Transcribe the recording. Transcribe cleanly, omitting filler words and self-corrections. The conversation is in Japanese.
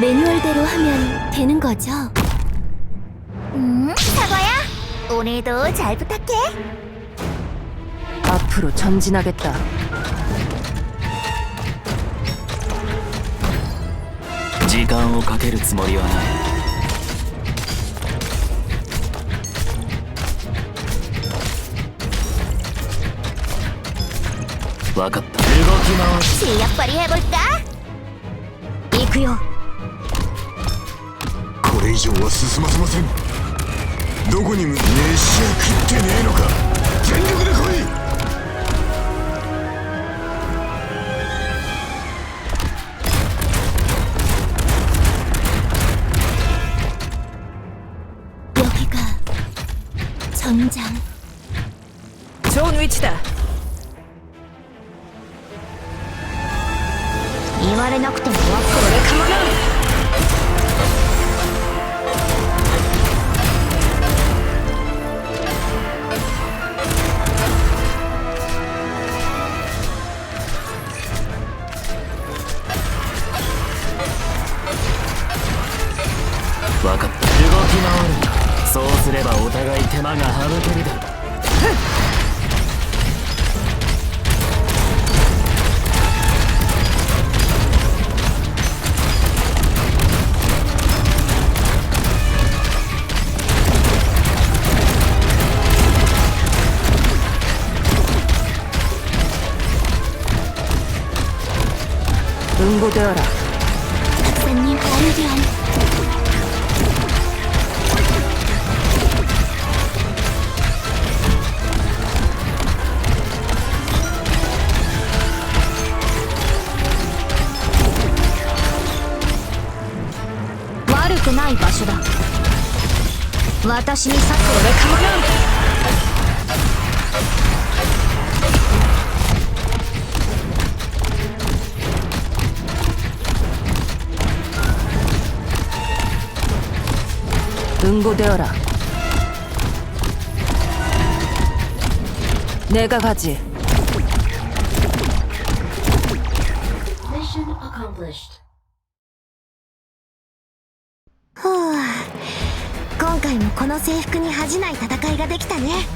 매뉴얼대로 하면 되는 거죠? 사과야, 오늘도 잘 부탁해. 앞으로 전진하겠다. 시간을 かけるつもりはない。分かった。動き回る。 실력 발휘해볼까? 行くよ。これ以上は進ませません。どこに飯は食ってねえのか。全力で来い。여기가 전장. 좋은 위치다. 言われなくても分かる。これかまらん。分かった。動き回るんだ。そうすればお互い手間が省けるだろう。응고되어라. 박사님 안경.悪くない場所だ。私にさっそれかまらん。응고되어라. 내가 가지. Mission accomplished. 今回もこの制服に恥じない戦いができたね。